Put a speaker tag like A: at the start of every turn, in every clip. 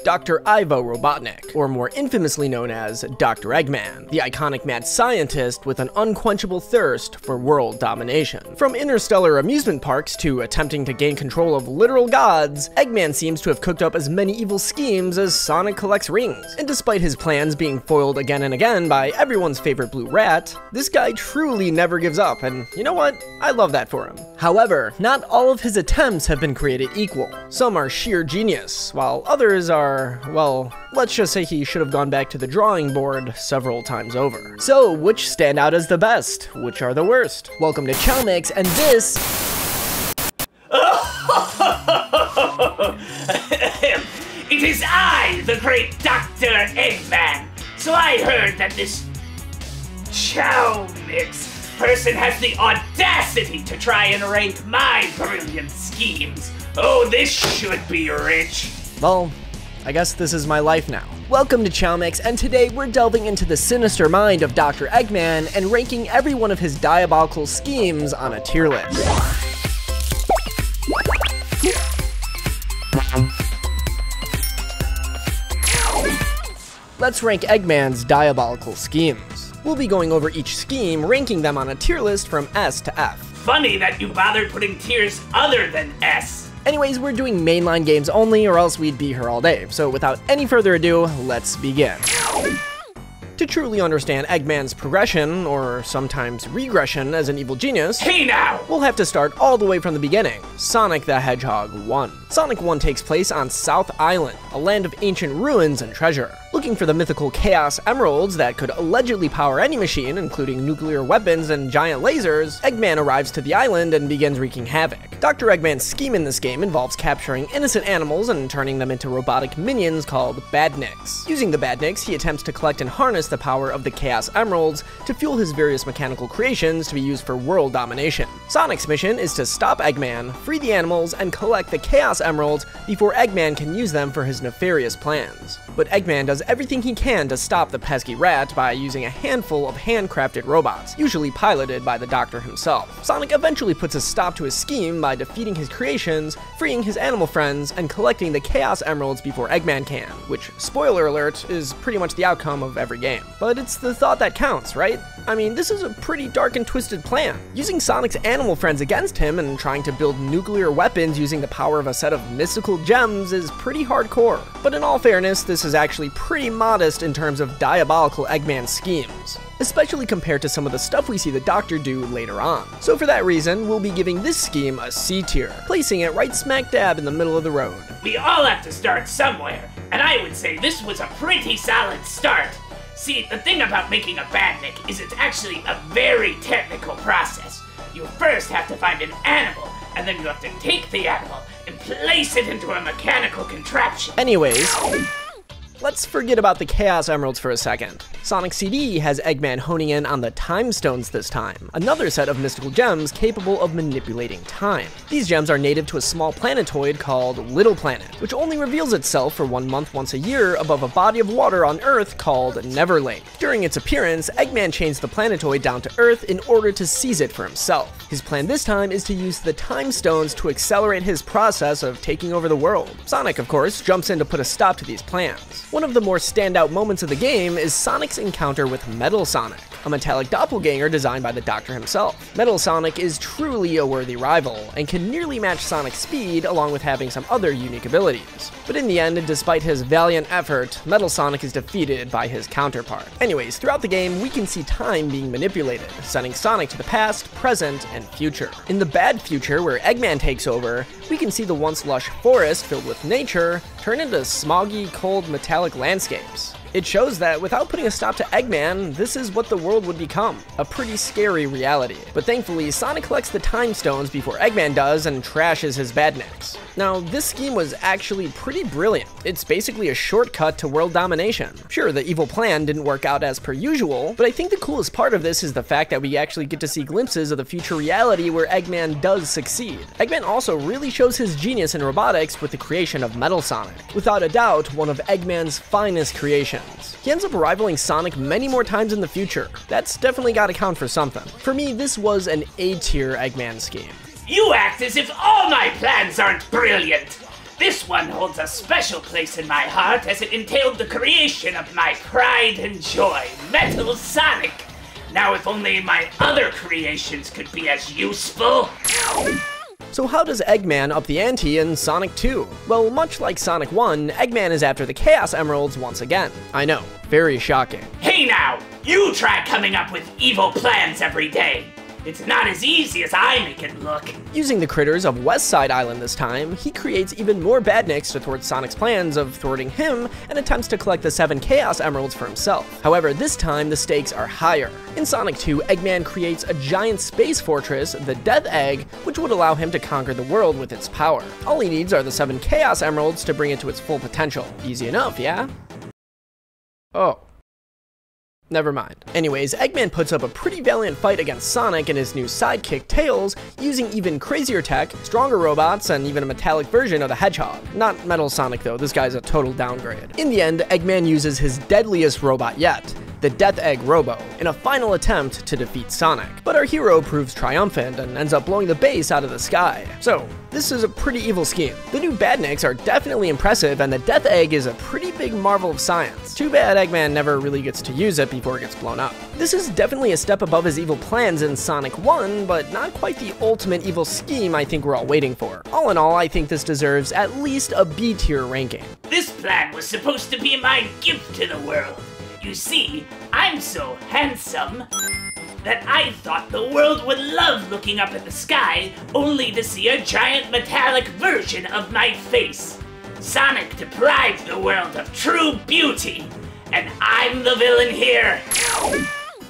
A: Dr. Ivo Robotnik, or more infamously known as Dr. Eggman, the iconic mad scientist with an unquenchable thirst for world domination. From interstellar amusement parks to attempting to gain control of literal gods, Eggman seems to have cooked up as many evil schemes as Sonic collects rings. And despite his plans being foiled again and again by everyone's favorite blue rat, this guy truly never gives up, and you know what? I love that for him. However, not all of his attempts have been created equal. Some are sheer genius, while others are, well, let's just say he should have gone back to the drawing board several times over. So, which stand out as the best? Which are the worst? Welcome to Chowmix, and this...
B: It is I, the great Dr. Eggman. So I heard that this Chowmix person has the audacity to try and rank my brilliant schemes. Oh, this should be rich.
A: Well, I guess this is my life now. Welcome to Chowmix, and today we're delving into the sinister mind of Dr. Eggman and ranking every one of his diabolical schemes on a tier list. Let's rank Eggman's diabolical schemes. We'll be going over each scheme, ranking them on a tier list from S to F.
B: Funny that you bothered putting tiers other than S.
A: Anyways, we're doing mainline games only, or else we'd be here all day. So without any further ado, let's begin. To truly understand Eggman's progression, or sometimes regression as an evil genius,
B: Hey now!
A: we'll have to start all the way from the beginning, Sonic the Hedgehog 1. Sonic 1 takes place on South Island, a land of ancient ruins and treasure. Looking for the mythical Chaos Emeralds that could allegedly power any machine, including nuclear weapons and giant lasers, Eggman arrives to the island and begins wreaking havoc. Dr. Eggman's scheme in this game involves capturing innocent animals and turning them into robotic minions called Badniks. Using the Badniks, he attempts to collect and harness the power of the Chaos Emeralds to fuel his various mechanical creations to be used for world domination. Sonic's mission is to stop Eggman, free the animals, and collect the Chaos Emeralds before Eggman can use them for his nefarious plans. But Eggman does everything he can to stop the pesky rat by using a handful of handcrafted robots, usually piloted by the Doctor himself. Sonic eventually puts a stop to his scheme by defeating his creations, freeing his animal friends, and collecting the Chaos Emeralds before Eggman can, which, spoiler alert, is pretty much the outcome of every game. But it's the thought that counts, right? I mean, this is a pretty dark and twisted plan. Using Sonic's animal friends against him and trying to build nuclear weapons using the power of a set of mystical gems is pretty hardcore. But in all fairness, this is actually pretty modest in terms of diabolical Eggman schemes, especially compared to some of the stuff we see the Doctor do later on. So for that reason, we'll be giving this scheme a C tier, placing it right smack dab in the middle of the road.
B: We all have to start somewhere, and I would say this was a pretty solid start. See, the thing about making a Badnik is it's actually a very technical process. You first have to find an animal, and then you have to take the animal and place it into a mechanical contraption.
A: Anyways, let's forget about the Chaos Emeralds for a second. Sonic CD has Eggman honing in on the Time Stones this time, another set of mystical gems capable of manipulating time. These gems are native to a small planetoid called Little Planet, which only reveals itself for 1 month once a year above a body of water on Earth called Neverlake. During its appearance, Eggman chains the planetoid down to Earth in order to seize it for himself. His plan this time is to use the Time Stones to accelerate his process of taking over the world. Sonic, of course, jumps in to put a stop to these plans. One of the more standout moments of the game is Sonic's encounter with Metal Sonic, a metallic doppelganger designed by the Doctor himself. Metal Sonic is truly a worthy rival, and can nearly match Sonic's speed along with having some other unique abilities. But in the end, despite his valiant effort, Metal Sonic is defeated by his counterpart. Anyways, throughout the game, we can see time being manipulated, sending Sonic to the past, present, and future. In the bad future, where Eggman takes over, we can see the once lush forest filled with nature turn into smoggy, cold, metallic landscapes. It shows that without putting a stop to Eggman, this is what the world would become, a pretty scary reality. But thankfully, Sonic collects the Time Stones before Eggman does and trashes his Badniks. Now, this scheme was actually pretty brilliant. It's basically a shortcut to world domination. Sure, the evil plan didn't work out as per usual, but I think the coolest part of this is the fact that we actually get to see glimpses of the future reality where Eggman does succeed. Eggman also really shows his genius in robotics with the creation of Metal Sonic, without a doubt one of Eggman's finest creations. He ends up rivaling Sonic many more times in the future. That's definitely gotta count for something. For me, this was an A-tier Eggman scheme.
B: You act as if all my plans aren't brilliant. This one holds a special place in my heart as it entailed the creation of my pride and joy, Metal Sonic. Now if only my other creations could be as useful.
A: So how does Eggman up the ante in Sonic 2? Well, much like Sonic 1, Eggman is after the Chaos Emeralds once again. I know, very shocking.
B: Hey now, you try coming up with evil plans every day. It's not as easy as I make it look.
A: Using the critters of West Side Island this time, he creates even more badniks to thwart Sonic's plans of thwarting him and attempts to collect the 7 Chaos Emeralds for himself. However, this time the stakes are higher. In Sonic 2, Eggman creates a giant space fortress, the Death Egg, which would allow him to conquer the world with its power. All he needs are the 7 Chaos Emeralds to bring it to its full potential. Easy enough, yeah? Oh. Never mind. Anyways, Eggman puts up a pretty valiant fight against Sonic and his new sidekick, Tails, using even crazier tech, stronger robots, and even a metallic version of the Hedgehog. Not Metal Sonic though, this guy's a total downgrade. In the end, Eggman uses his deadliest robot yet, the Death Egg Robo, in a final attempt to defeat Sonic. But our hero proves triumphant and ends up blowing the base out of the sky. So, this is a pretty evil scheme. The new badniks are definitely impressive, and the Death Egg is a pretty big marvel of science. Too bad Eggman never really gets to use it before it gets blown up. This is definitely a step above his evil plans in Sonic 1, but not quite the ultimate evil scheme I think we're all waiting for. All in all, I think this deserves at least a B tier ranking.
B: This plan was supposed to be my gift to the world. You see, I'm so handsome that I thought the world would love looking up at the sky only to see a giant metallic version of my face. Sonic deprived the world of true beauty, and I'm the villain here.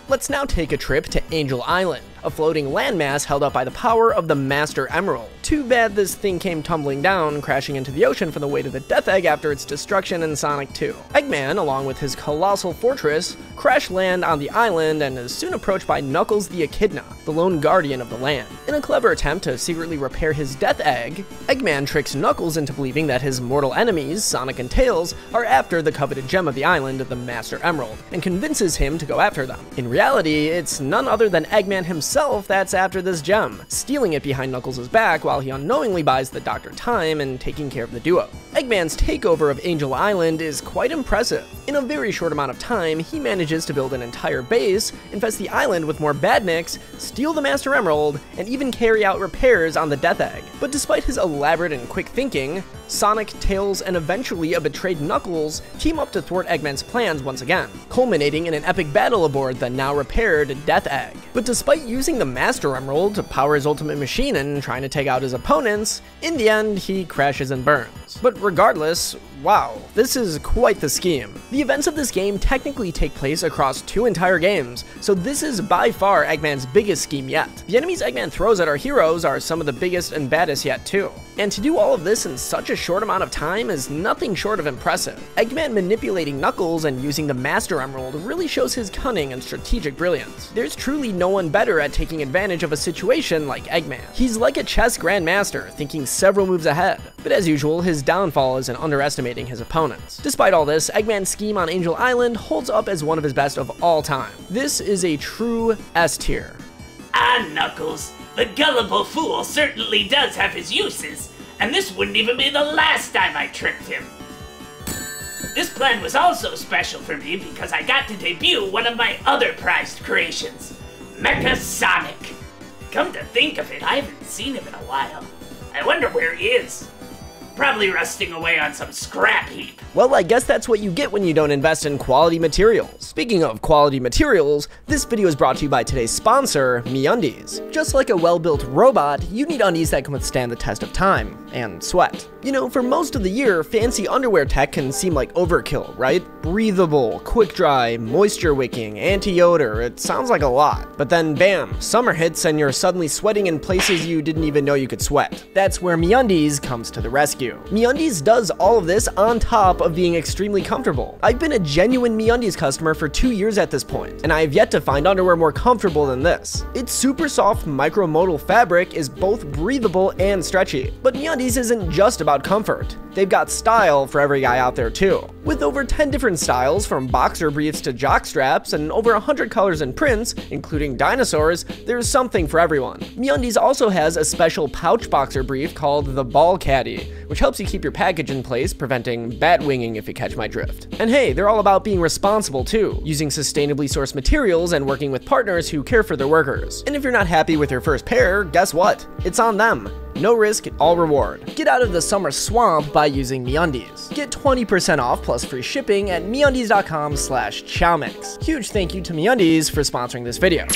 A: Let's now take a trip to Angel Island, a floating landmass held up by the power of the Master Emerald. Too bad this thing came tumbling down, crashing into the ocean from the weight of the Death Egg after its destruction in Sonic 2. Eggman, along with his colossal fortress, crash land on the island and is soon approached by Knuckles the Echidna, the lone guardian of the land. In a clever attempt to secretly repair his Death Egg, Eggman tricks Knuckles into believing that his mortal enemies, Sonic and Tails, are after the coveted gem of the island, the Master Emerald, and convinces him to go after them. In reality, it's none other than Eggman himself that's after this gem, stealing it behind Knuckles' back while he unknowingly buys the Doctor time and taking care of the duo. Eggman's takeover of Angel Island is quite impressive. In a very short amount of time, he manages to build an entire base, infest the island with more badniks, steal the Master Emerald, and even carry out repairs on the Death Egg. But despite his elaborate and quick thinking, Sonic, Tails, and eventually a betrayed Knuckles team up to thwart Eggman's plans once again, culminating in an epic battle aboard the now repaired Death Egg. But despite using the Master Emerald to power his ultimate machine and trying to take out his opponents, in the end he crashes and burns. But regardless, wow, this is quite the scheme. The events of this game technically take place across 2 entire games, so this is by far Eggman's biggest scheme yet. The enemies Eggman throws at our heroes are some of the biggest and baddest yet too. And to do all of this in such a short amount of time is nothing short of impressive. Eggman manipulating Knuckles and using the Master Emerald really shows his cunning and strategic brilliance. There's truly no one better at taking advantage of a situation like Eggman. He's like a chess grandmaster, thinking several moves ahead. But as usual, his downfall is in underestimating his opponents. Despite all this, Eggman's scheme on Angel Island holds up as one of his best of all time. This is a true S tier.
B: Ah, Knuckles, the gullible fool certainly does have his uses, and this wouldn't even be the last time I tricked him. This plan was also special for me because I got to debut one of my other prized creations, Mecha Sonic. Come to think of it, I haven't seen him in a while. I wonder where he is. Probably rusting away on some scrap heap.
A: Well, I guess that's what you get when you don't invest in quality materials. Speaking of quality materials, this video is brought to you by today's sponsor, MeUndies. Just like a well-built robot, you need undies that can withstand the test of time and sweat. You know, for most of the year, fancy underwear tech can seem like overkill, right? Breathable, quick dry, moisture wicking, anti-odor, it sounds like a lot. But then bam, summer hits and you're suddenly sweating in places you didn't even know you could sweat. That's where MeUndies comes to the rescue. MeUndies does all of this on top of being extremely comfortable. I've been a genuine MeUndies customer for 2 years at this point, and I have yet to find underwear more comfortable than this. Its super soft micromodal fabric is both breathable and stretchy. But MeUndies isn't just about comfort. They've got style for every guy out there too. With over 10 different styles, from boxer briefs to jock straps, and over 100 colors and prints, including dinosaurs, there's something for everyone. MeUndies also has a special pouch boxer brief called the Ball Caddy, which helps you keep your package in place, preventing bat-winging if you catch my drift. And hey, they're all about being responsible too, using sustainably sourced materials and working with partners who care for their workers. And if you're not happy with your first pair, guess what? It's on them. No risk, all reward. Get out of the summer swamp by using MeUndies. Get 20% off plus free shipping at MeUndies.com/Chowmix. Huge thank you to MeUndies for sponsoring this video.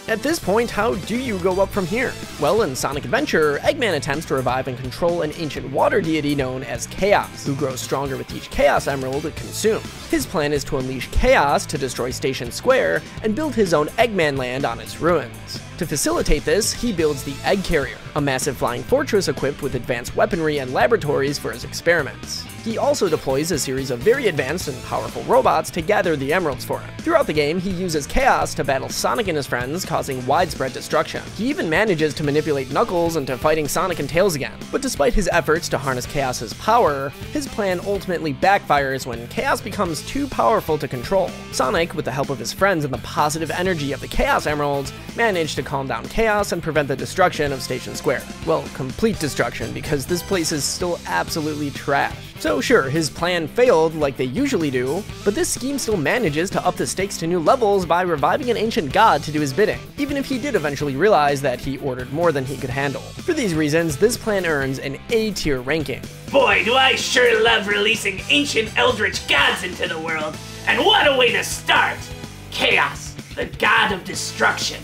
A: At this point, how do you go up from here? Well, in Sonic Adventure, Eggman attempts to revive and control an ancient water deity known as Chaos, who grows stronger with each Chaos Emerald it consumes. His plan is to unleash Chaos to destroy Station Square and build his own Eggman Land on its ruins. To facilitate this, he builds the Egg Carrier, a massive flying fortress equipped with advanced weaponry and laboratories for his experiments. He also deploys a series of very advanced and powerful robots to gather the emeralds for him. Throughout the game, he uses Chaos to battle Sonic and his friends, causing widespread destruction. He even manages to manipulate Knuckles into fighting Sonic and Tails again. But despite his efforts to harness Chaos's power, his plan ultimately backfires when Chaos becomes too powerful to control. Sonic, with the help of his friends and the positive energy of the Chaos Emeralds, managed to calm down Chaos and prevent the destruction of Station Square. Well, complete destruction, because this place is still absolutely trash. So sure, his plan failed like they usually do, but this scheme still manages to up the stakes to new levels by reviving an ancient god to do his bidding, even if he did eventually realize that he ordered more than he could handle. For these reasons, this plan earns an A-tier ranking.
B: Boy, do I sure love releasing ancient eldritch gods into the world, and what a way to start! Chaos, the god of destruction.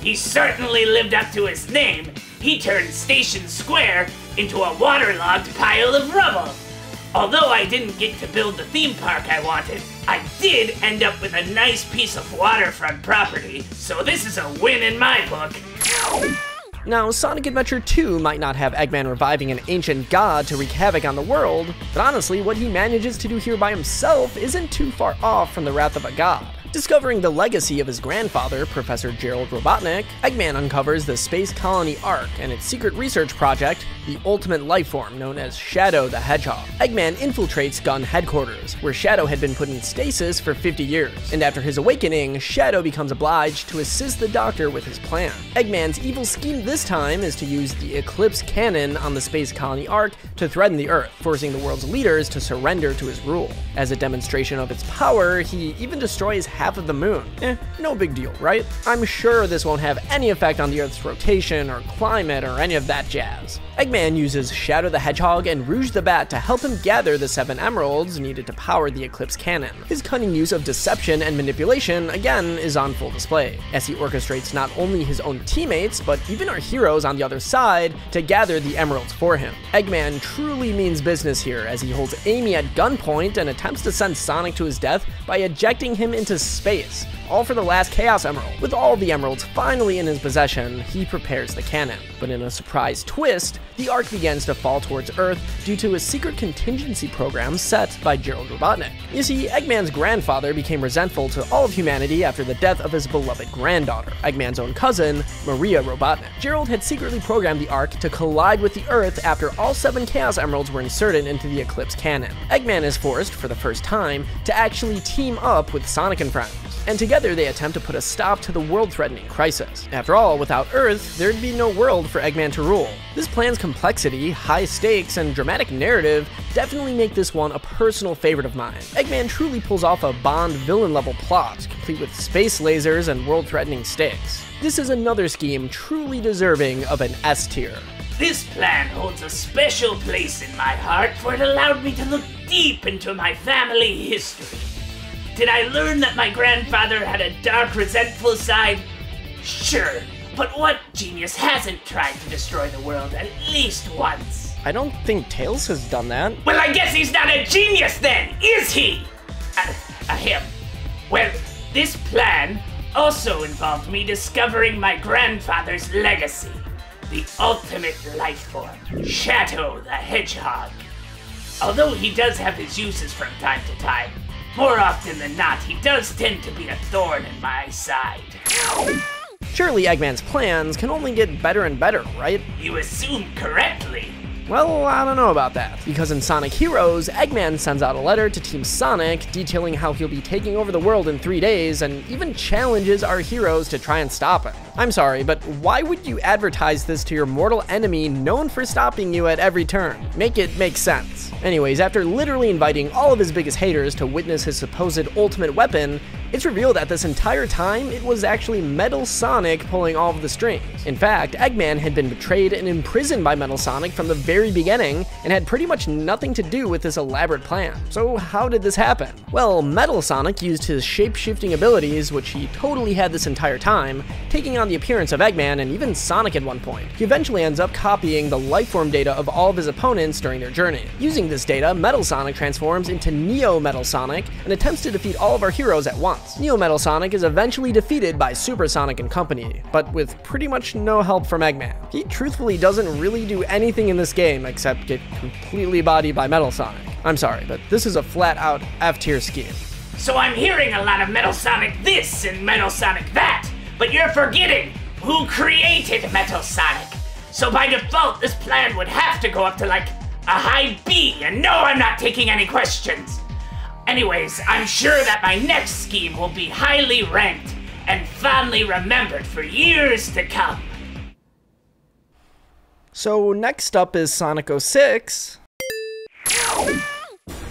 B: He certainly lived up to his name. He turned Station Square into a waterlogged pile of rubble. Although I didn't get to build the theme park I wanted, I did end up with a nice piece of waterfront property, so this is a win in my book.
A: Now, Sonic Adventure 2 might not have Eggman reviving an ancient god to wreak havoc on the world, but honestly, what he manages to do here by himself isn't too far off from the wrath of a god. Discovering the legacy of his grandfather, Professor Gerald Robotnik, Eggman uncovers the Space Colony Ark and its secret research project, the Ultimate Lifeform, known as Shadow the Hedgehog. Eggman infiltrates Gun headquarters, where Shadow had been put in stasis for 50 years, and after his awakening, Shadow becomes obliged to assist the Doctor with his plan. Eggman's evil scheme this time is to use the Eclipse Cannon on the Space Colony Ark to threaten the Earth, forcing the world's leaders to surrender to his rule. As a demonstration of its power, he even destroys half of the moon. No big deal, right? I'm sure this won't have any effect on the Earth's rotation or climate or any of that jazz. Eggman uses Shadow the Hedgehog and Rouge the Bat to help him gather the 7 emeralds needed to power the Eclipse Cannon. His cunning use of deception and manipulation, again, is on full display, as he orchestrates not only his own teammates, but even our heroes on the other side to gather the emeralds for him. Eggman truly means business here, as he holds Amy at gunpoint and attempts to send Sonic to his death by ejecting him into space, all for the last Chaos Emerald. With all the emeralds finally in his possession, he prepares the cannon. But in a surprise twist, the Ark begins to fall towards Earth due to a secret contingency program set by Gerald Robotnik. You see, Eggman's grandfather became resentful to all of humanity after the death of his beloved granddaughter, Eggman's own cousin, Maria Robotnik. Gerald had secretly programmed the Ark to collide with the Earth after all 7 Chaos Emeralds were inserted into the Eclipse Cannon. Eggman is forced, for the first time, to actually team up with Sonic and friends, and together they attempt to put a stop to the world-threatening crisis. After all, without Earth, there'd be no world for Eggman to rule. This plan's complexity, high stakes, and dramatic narrative definitely make this one a personal favorite of mine. Eggman truly pulls off a Bond villain-level plot, complete with space lasers and world-threatening stakes. This is another scheme truly deserving of an S tier.
B: This plan holds a special place in my heart, for it allowed me to look deep into my family history. Did I learn that my grandfather had a dark, resentful side? Sure, but what genius hasn't tried to destroy the world at least once?
A: I don't think Tails has done that.
B: Well, I guess he's not a genius then, is he? Him. Well, this plan also involved me discovering my grandfather's legacy, the ultimate life form, Shadow the Hedgehog. Although he does have his uses from time to time, more often than not, he does tend to be a thorn in my side.
A: Surely Eggman's plans can only get better and better, right?
B: You assume correctly.
A: Well, I don't know about that, because in Sonic Heroes, Eggman sends out a letter to Team Sonic detailing how he'll be taking over the world in 3 days and even challenges our heroes to try and stop him. I'm sorry, but why would you advertise this to your mortal enemy known for stopping you at every turn? Make it make sense. Anyways, after literally inviting all of his biggest haters to witness his supposed ultimate weapon, it's revealed that this entire time, it was actually Metal Sonic pulling all of the strings. In fact, Eggman had been betrayed and imprisoned by Metal Sonic from the very beginning, and had pretty much nothing to do with this elaborate plan. So how did this happen? Well, Metal Sonic used his shape-shifting abilities, which he totally had this entire time, taking on the appearance of Eggman and even Sonic at one point. He eventually ends up copying the lifeform data of all of his opponents during their journey. Using this data, Metal Sonic transforms into Neo Metal Sonic and attempts to defeat all of our heroes at once. Neo Metal Sonic is eventually defeated by Super Sonic and company, but with pretty much no help from Eggman. He truthfully doesn't really do anything in this game except get completely bodied by Metal Sonic. I'm sorry, but this is a flat-out F-tier scheme.
B: So I'm hearing a lot of Metal Sonic this and Metal Sonic that, but you're forgetting who created Metal Sonic. So by default, this plan would have to go up to like a high B, and no, I'm not taking any questions. Anyways, I'm sure that my next scheme will be highly ranked and fondly remembered for years to come.
A: So next up is Sonic 06.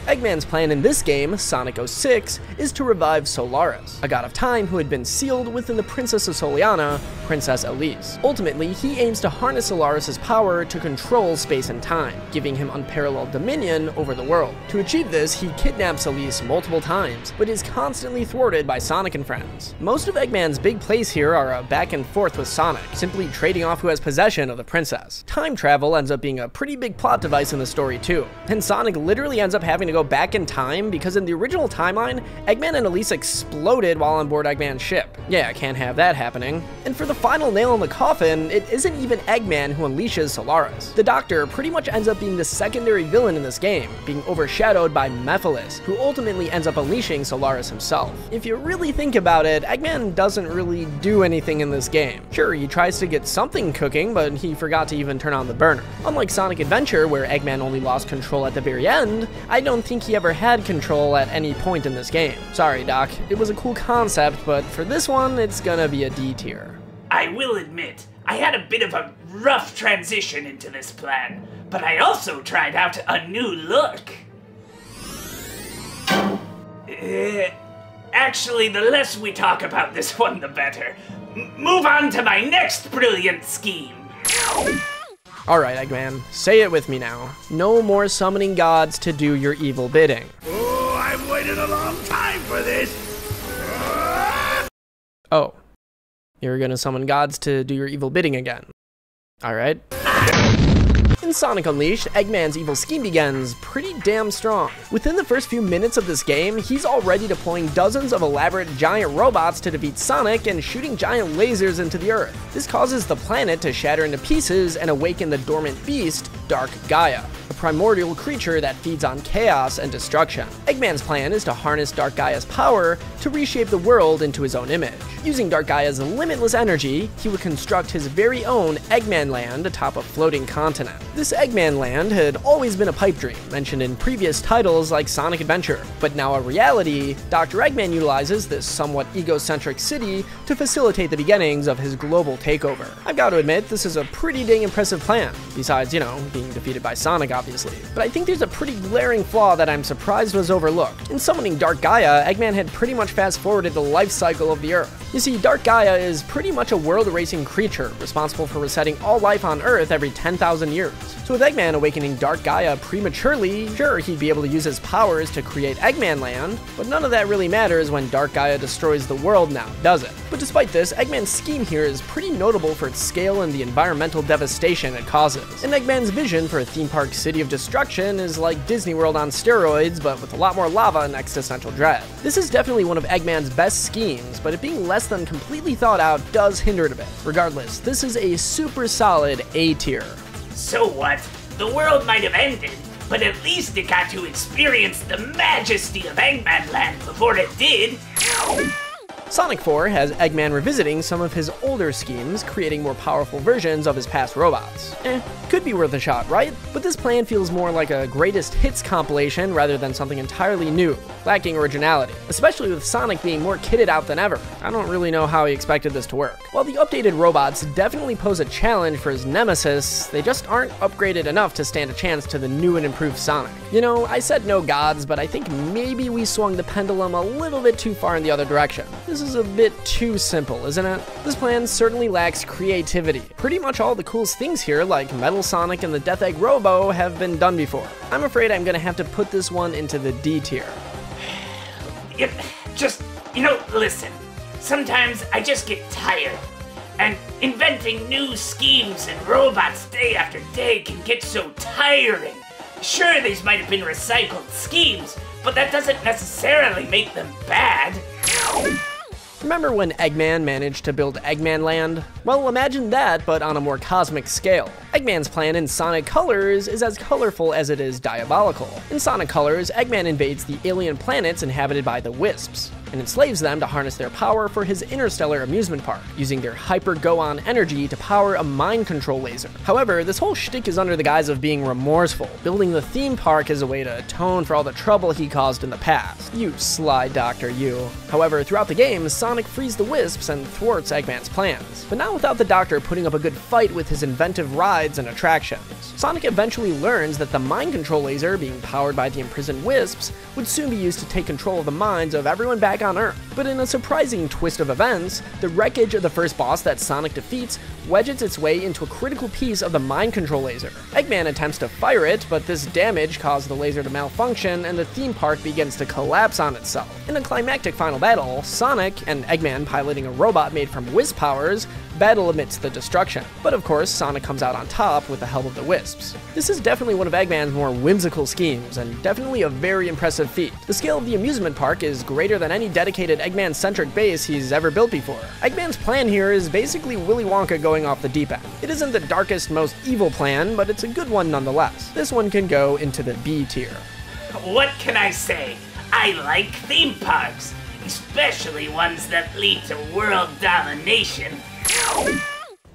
A: Eggman's plan in this game, Sonic 06, is to revive Solaris, a god of time who had been sealed within the Princess of Soleanna, Princess Elise. Ultimately, he aims to harness Solaris' power to control space and time, giving him unparalleled dominion over the world. To achieve this, he kidnaps Elise multiple times, but is constantly thwarted by Sonic and friends. Most of Eggman's big plays here are a back and forth with Sonic, simply trading off who has possession of the princess. Time travel ends up being a pretty big plot device in the story too, and Sonic literally ends up having to go back in time because in the original timeline, Eggman and Elise exploded while on board Eggman's ship. Yeah, can't have that happening. And for the final nail in the coffin, it isn't even Eggman who unleashes Solaris. The Doctor pretty much ends up being the secondary villain in this game, being overshadowed by Mephiles, who ultimately ends up unleashing Solaris himself. If you really think about it, Eggman doesn't really do anything in this game. Sure, he tries to get something cooking, but he forgot to even turn on the burner. Unlike Sonic Adventure, where Eggman only lost control at the very end, I don't think he ever had control at any point in this game. Sorry, Doc. It was a cool concept, but for this one, it's gonna be a D tier.
B: I will admit, I had a bit of a rough transition into this plan, but I also tried out a new look. Actually, the less we talk about this one, the better. Move on to my next brilliant scheme.
A: Alright, Eggman, say it with me now. No more summoning gods to do your evil bidding.
C: Oh, I've waited a long time for this!
A: Oh. You're gonna summon gods to do your evil bidding again. Alright. In Sonic Unleashed, Eggman's evil scheme begins pretty damn strong. Within the first few minutes of this game, he's already deploying dozens of elaborate giant robots to defeat Sonic and shooting giant lasers into the Earth. This causes the planet to shatter into pieces and awaken the dormant beast, Dark Gaia, a primordial creature that feeds on chaos and destruction. Eggman's plan is to harness Dark Gaia's power to reshape the world into his own image. Using Dark Gaia's limitless energy, he would construct his very own Eggman Land atop a floating continent. This Eggman Land had always been a pipe dream, mentioned in previous titles like Sonic Adventure, but now a reality. Dr. Eggman utilizes this somewhat egocentric city to facilitate the beginnings of his global takeover. I've got to admit, this is a pretty dang impressive plan, besides, you know, being defeated by Sonic obviously. But I think there's a pretty glaring flaw that I'm surprised was overlooked. In summoning Dark Gaia, Eggman had pretty much fast-forwarded the life cycle of the Earth. You see, Dark Gaia is pretty much a world-erasing creature, responsible for resetting all life on Earth every 10,000 years. So with Eggman awakening Dark Gaia prematurely, sure, he'd be able to use his powers to create Eggman Land, but none of that really matters when Dark Gaia destroys the world now, does it? But despite this, Eggman's scheme here is pretty notable for its scale and the environmental devastation it causes. And Eggman's vision for a theme park city of destruction is like Disney World on steroids, but with a lot more lava and existential dread. This is definitely one of Eggman's best schemes, but it being less than completely thought out does hinder it a bit. Regardless, this is a super solid A tier.
B: So what? The world might have ended, but at least it got to experience the majesty of Eggman Land before it did.
A: Sonic 4 has Eggman revisiting some of his older schemes, creating more powerful versions of his past robots. Could be worth a shot, right? But this plan feels more like a greatest hits compilation rather than something entirely new, lacking originality, especially with Sonic being more kitted out than ever. I don't really know how he expected this to work. While the updated robots definitely pose a challenge for his nemesis, they just aren't upgraded enough to stand a chance to the new and improved Sonic. You know, I said no gods, but I think maybe we swung the pendulum a little bit too far in the other direction. This is a bit too simple, isn't it? This plan certainly lacks creativity. Pretty much all the coolest things here, like Metal Sonic and the Death Egg Robo, have been done before. I'm afraid I'm gonna have to put this one into the D tier.
B: Listen. Sometimes I just get tired. And inventing new schemes and robots day after day can get so tiring. Sure, these might have been recycled schemes, but that doesn't necessarily make them bad.
A: Remember when Eggman managed to build Eggman Land? Well, imagine that, but on a more cosmic scale. Eggman's plan in Sonic Colors is as colorful as it is diabolical. In Sonic Colors, Eggman invades the alien planets inhabited by the Wisps, and enslaves them to harness their power for his interstellar amusement park, using their Hyper-Go-On energy to power a mind control laser. However, this whole shtick is under the guise of being remorseful, building the theme park as a way to atone for all the trouble he caused in the past. You sly doctor, you. However, throughout the game, Sonic frees the Wisps and thwarts Eggman's plans, but not without the Doctor putting up a good fight with his inventive rides and attractions. Sonic eventually learns that the mind control laser, being powered by the imprisoned Wisps, would soon be used to take control of the minds of everyone back on Earth. But in a surprising twist of events, the wreckage of the first boss that Sonic defeats wedges its way into a critical piece of the mind control laser. Eggman attempts to fire it, but this damage caused the laser to malfunction and the theme park begins to collapse on itself. In a climactic final battle, Sonic and Eggman, piloting a robot made from Wisp powers, battle amidst the destruction. But of course, Sonic comes out on top with the help of the Wisps. This is definitely one of Eggman's more whimsical schemes, and definitely a very impressive feat. The scale of the amusement park is greater than any dedicated Eggman-centric base he's ever built before. Eggman's plan here is basically Willy Wonka going off the deep end. It isn't the darkest, most evil plan, but it's a good one nonetheless. This one can go into the B tier.
B: What can I say? I like theme parks, especially ones that lead to world domination.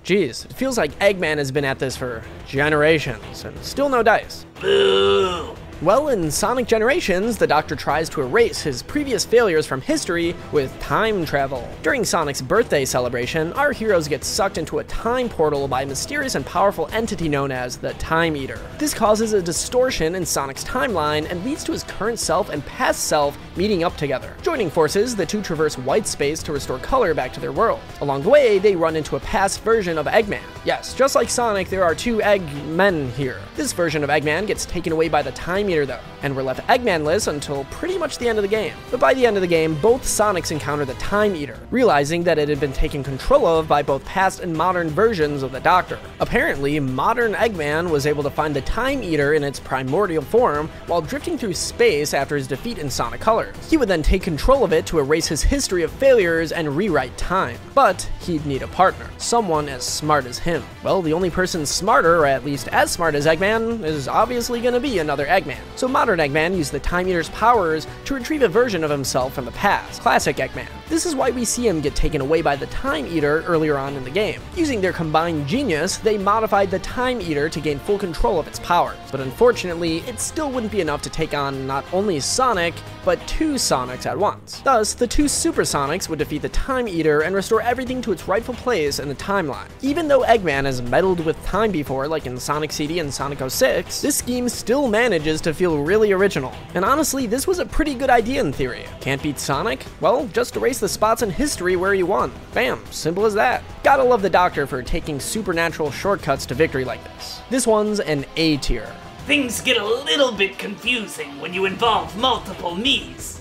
A: Jeez, it feels like Eggman has been at this for generations, and still no dice.
B: Boo!
A: Well, in Sonic Generations, the Doctor tries to erase his previous failures from history with time travel. During Sonic's birthday celebration, our heroes get sucked into a time portal by a mysterious and powerful entity known as the Time Eater. This causes a distortion in Sonic's timeline and leads to his current self and past self meeting up together. Joining forces, the two traverse white space to restore color back to their world. Along the way, they run into a past version of Eggman. Yes, just like Sonic, there are two Eggmen here. This version of Eggman gets taken away by the Time Eater though, and we're left Eggman-less until pretty much the end of the game. But by the end of the game, both Sonics encounter the Time Eater, realizing that it had been taken control of by both past and modern versions of the Doctor. Apparently, modern Eggman was able to find the Time Eater in its primordial form while drifting through space after his defeat in Sonic Colors. He would then take control of it to erase his history of failures and rewrite time. But he'd need a partner, someone as smart as him. Well, the only person smarter, or at least as smart as Eggman, is obviously gonna be another Eggman. So modern Eggman used the Time Eater's powers to retrieve a version of himself from the past, classic Eggman. This is why we see him get taken away by the Time Eater earlier on in the game. Using their combined genius, they modified the Time Eater to gain full control of its powers. But unfortunately, it still wouldn't be enough to take on not only Sonic, but two Sonics at once. Thus, the two Super Sonics would defeat the Time Eater and restore everything to its rightful place in the timeline. Even though Eggman has meddled with time before, like in Sonic CD and Sonic 06, this scheme still manages to feel really original. And honestly, this was a pretty good idea in theory. Can't beat Sonic? Well, just erase the spots in history where you won. Bam, simple as that. Gotta love the Doctor for taking supernatural shortcuts to victory like this. This one's an A tier.
B: Things get a little bit confusing when you involve multiple me's.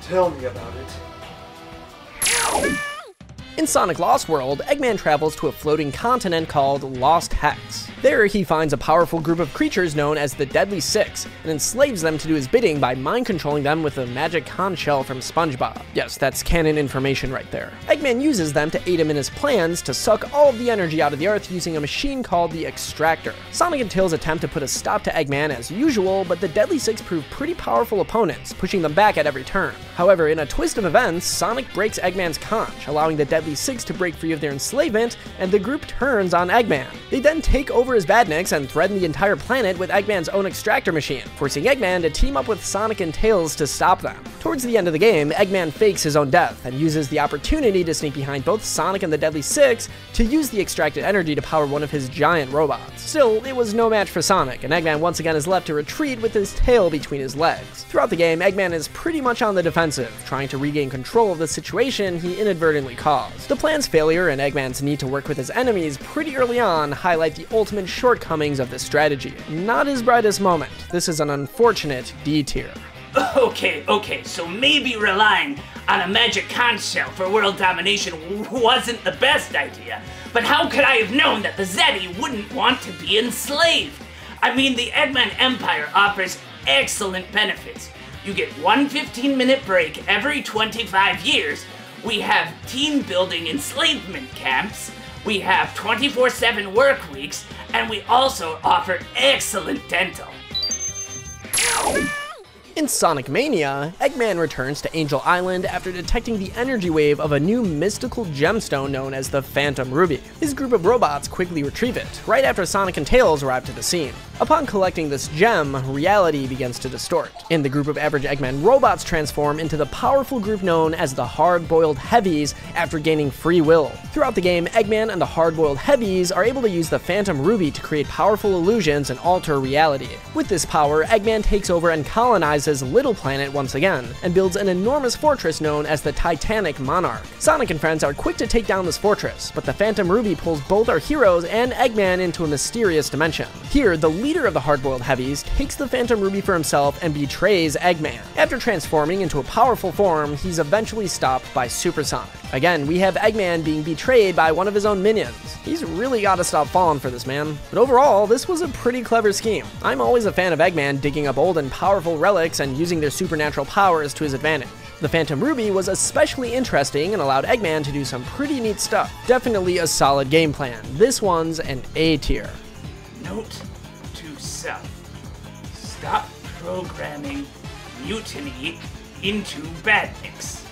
D: Tell me about it.
A: In Sonic Lost World, Eggman travels to a floating continent called Lost Hex. There, he finds a powerful group of creatures known as the Deadly Six, and enslaves them to do his bidding by mind-controlling them with a magic conch shell from SpongeBob. Yes, that's canon information right there. Eggman uses them to aid him in his plans to suck all of the energy out of the Earth using a machine called the Extractor. Sonic and Tails attempt to put a stop to Eggman as usual, but the Deadly Six prove pretty powerful opponents, pushing them back at every turn. However, in a twist of events, Sonic breaks Eggman's conch, allowing the Deadly Six to break free of their enslavement, and the group turns on Eggman. They then take over his badniks and threaten the entire planet with Eggman's own extractor machine, forcing Eggman to team up with Sonic and Tails to stop them. Towards the end of the game, Eggman fakes his own death and uses the opportunity to sneak behind both Sonic and the Deadly Six to use the extracted energy to power one of his giant robots. Still, it was no match for Sonic, and Eggman once again is left to retreat with his tail between his legs. Throughout the game, Eggman is pretty much on the defensive, trying to regain control of the situation he inadvertently caused. The plan's failure and Eggman's need to work with his enemies pretty early on highlight the ultimate shortcomings of this strategy. Not his brightest moment. This is an unfortunate D tier.
B: Okay, so maybe relying on a magic conch shell for world domination wasn't the best idea, but how could I have known that the Zeddy wouldn't want to be enslaved? I mean, the Eggman Empire offers excellent benefits. You get one 15-minute break every 25 years, we have team-building enslavement camps, we have 24/7 work weeks, and we also offer excellent dental.
A: In Sonic Mania, Eggman returns to Angel Island after detecting the energy wave of a new mystical gemstone known as the Phantom Ruby. His group of robots quickly retrieve it, right after Sonic and Tails arrive to the scene. Upon collecting this gem, reality begins to distort, and the group of average Eggman robots transform into the powerful group known as the Hard-Boiled Heavies after gaining free will. Throughout the game, Eggman and the Hard-Boiled Heavies are able to use the Phantom Ruby to create powerful illusions and alter reality. With this power, Eggman takes over and colonizes Little Planet once again, and builds an enormous fortress known as the Titanic Monarch. Sonic and friends are quick to take down this fortress, but the Phantom Ruby pulls both our heroes and Eggman into a mysterious dimension. Here, the leader of the Hard-Boiled Heavies takes the Phantom Ruby for himself and betrays Eggman. After transforming into a powerful form, he's eventually stopped by Super Sonic. Again, we have Eggman being betrayed by one of his own minions. He's really gotta stop falling for this man. But overall, this was a pretty clever scheme. I'm always a fan of Eggman digging up old and powerful relics and using their supernatural powers to his advantage. The Phantom Ruby was especially interesting and allowed Eggman to do some pretty neat stuff. Definitely a solid game plan. This one's an A tier.
B: Note to self: stop programming mutiny into badniks.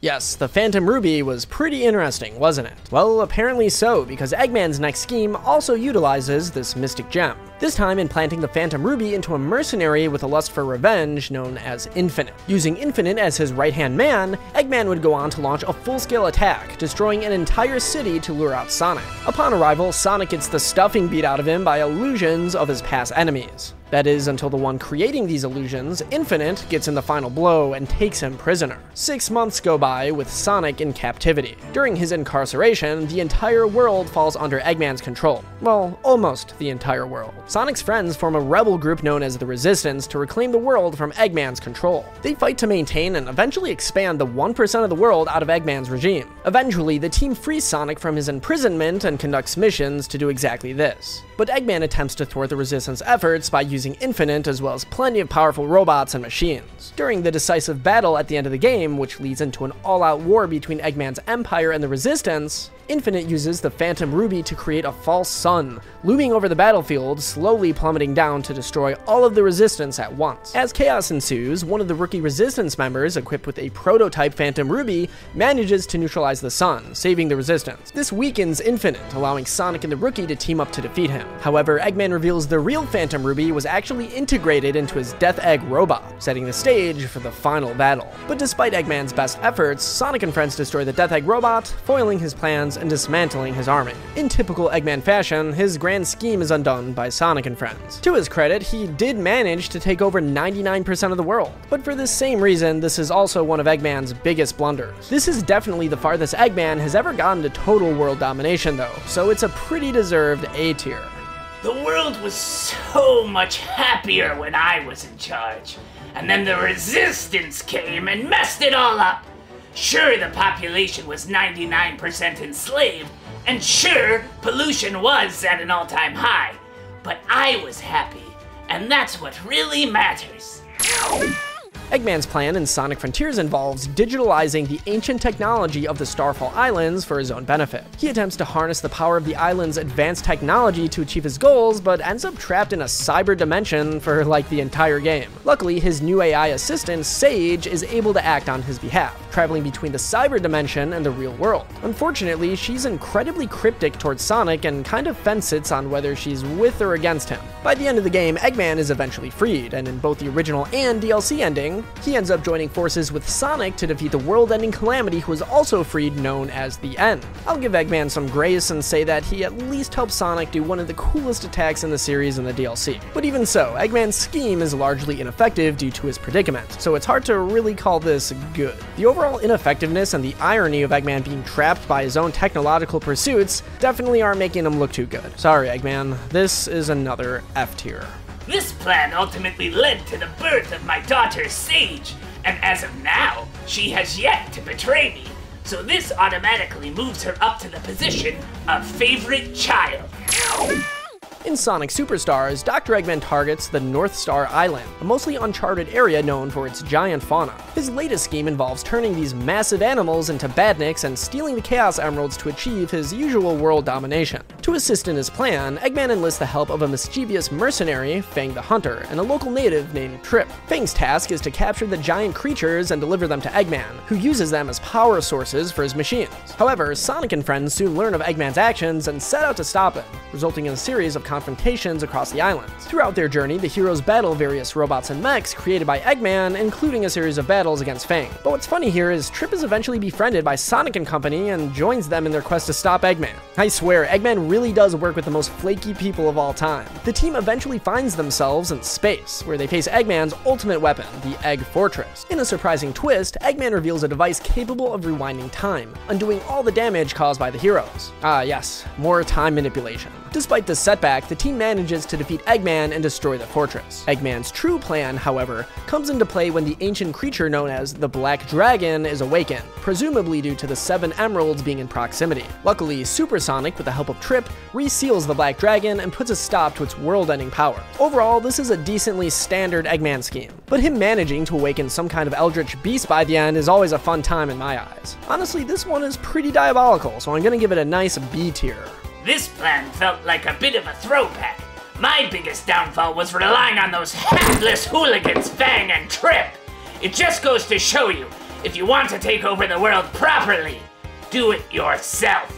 A: Yes, the Phantom Ruby was pretty interesting, wasn't it? Well, apparently so, because Eggman's next scheme also utilizes this mystic gem. This time implanting the Phantom Ruby into a mercenary with a lust for revenge known as Infinite. Using Infinite as his right-hand man, Eggman would go on to launch a full-scale attack, destroying an entire city to lure out Sonic. Upon arrival, Sonic gets the stuffing beat out of him by illusions of his past enemies. That is, until the one creating these illusions, Infinite, gets in the final blow and takes him prisoner. 6 months go by with Sonic in captivity. During his incarceration, the entire world falls under Eggman's control. Well, almost the entire world. Sonic's friends form a rebel group known as the Resistance to reclaim the world from Eggman's control. They fight to maintain and eventually expand the 1% of the world out of Eggman's regime. Eventually, the team frees Sonic from his imprisonment and conducts missions to do exactly this. But Eggman attempts to thwart the Resistance efforts by using Infinite as well as plenty of powerful robots and machines. During the decisive battle at the end of the game, which leads into an all-out war between Eggman's Empire and the Resistance, Infinite uses the Phantom Ruby to create a false sun, looming over the battlefield, slowly plummeting down to destroy all of the Resistance at once. As chaos ensues, one of the rookie Resistance members, equipped with a prototype Phantom Ruby, manages to neutralize the sun, saving the Resistance. This weakens Infinite, allowing Sonic and the Rookie to team up to defeat him. However, Eggman reveals the real Phantom Ruby was actually integrated into his Death Egg robot, setting the stage for the final battle. But despite Eggman's best efforts, Sonic and friends destroy the Death Egg robot, foiling his plans and dismantling his army. In typical Eggman fashion, his grand scheme is undone by Sonic and friends. To his credit, he did manage to take over 99% of the world, but for this same reason, this is also one of Eggman's biggest blunders. This is definitely the farthest Eggman has ever gotten to total world domination though, so it's a pretty deserved A tier.
B: The world was so much happier when I was in charge, and then the Resistance came and messed it all up. Sure, the population was 99% enslaved, and sure, pollution was at an all-time high, but I was happy, and that's what really matters.
A: Eggman's plan in Sonic Frontiers involves digitalizing the ancient technology of the Starfall Islands for his own benefit. He attempts to harness the power of the island's advanced technology to achieve his goals, but ends up trapped in a cyber dimension for like the entire game. Luckily, his new AI assistant, Sage, is able to act on his behalf, traveling between the cyber dimension and the real world. Unfortunately, she's incredibly cryptic towards Sonic and kind of fence-sits on whether she's with or against him. By the end of the game, Eggman is eventually freed, and in both the original and DLC ending, he ends up joining forces with Sonic to defeat the world-ending calamity who was also freed, known as the End. I'll give Eggman some grace and say that he at least helped Sonic do one of the coolest attacks in the series in the DLC. But even so, Eggman's scheme is largely ineffective due to his predicament, so it's hard to really call this good. The overall ineffectiveness and the irony of Eggman being trapped by his own technological pursuits definitely aren't making him look too good. Sorry, Eggman, this is another F tier.
B: This plan ultimately led to the birth of my daughter, Sage, and as of now, she has yet to betray me, so this automatically moves her up to the position of favorite child.
A: In Sonic Superstars, Dr. Eggman targets the North Star Island, a mostly uncharted area known for its giant fauna. His latest scheme involves turning these massive animals into badniks and stealing the Chaos Emeralds to achieve his usual world domination. To assist in his plan, Eggman enlists the help of a mischievous mercenary, Fang the Hunter, and a local native named Trip. Fang's task is to capture the giant creatures and deliver them to Eggman, who uses them as power sources for his machines. However, Sonic and friends soon learn of Eggman's actions and set out to stop him, resulting in a series of confrontations across the islands. Throughout their journey, the heroes battle various robots and mechs created by Eggman, including a series of battles against Fang. But what's funny here is Trip is eventually befriended by Sonic and company and joins them in their quest to stop Eggman. I swear, Eggman really does work with the most flaky people of all time. The team eventually finds themselves in space, where they face Eggman's ultimate weapon, the Egg Fortress. In a surprising twist, Eggman reveals a device capable of rewinding time, undoing all the damage caused by the heroes. Ah yes, more time manipulation. Despite this setback, the team manages to defeat Eggman and destroy the fortress. Eggman's true plan, however, comes into play when the ancient creature known as the Black Dragon is awakened, presumably due to the 7 emeralds being in proximity. Luckily, Super Sonic, with the help of Trip, reseals the Black Dragon and puts a stop to its world-ending power. Overall, this is a decently standard Eggman scheme, but him managing to awaken some kind of eldritch beast by the end is always a fun time in my eyes. Honestly, this one is pretty diabolical, so I'm gonna give it a nice B tier.
B: This plan felt like a bit of a throwback. My biggest downfall was relying on those hapless hooligans Fang and Trip. It just goes to show you, if you want to take over the world properly, do it yourself.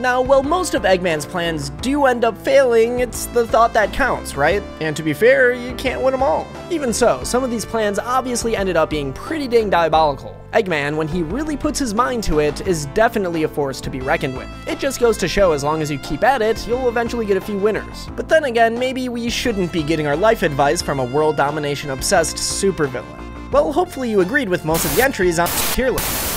A: Now, while most of Eggman's plans do end up failing, it's the thought that counts, right? And to be fair, you can't win them all. Even so, some of these plans obviously ended up being pretty dang diabolical. Eggman, when he really puts his mind to it, is definitely a force to be reckoned with. It just goes to show as long as you keep at it, you'll eventually get a few winners. But then again, maybe we shouldn't be getting our life advice from a world domination obsessed supervillain. Well, hopefully you agreed with most of the entries on the tier list.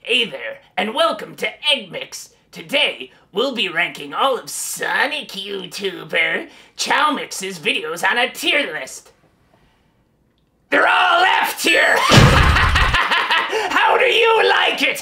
B: Hey there, and welcome to Eggmix. Today, we'll be ranking all of Sonic YouTuber Chowmix's videos on a tier list. They're all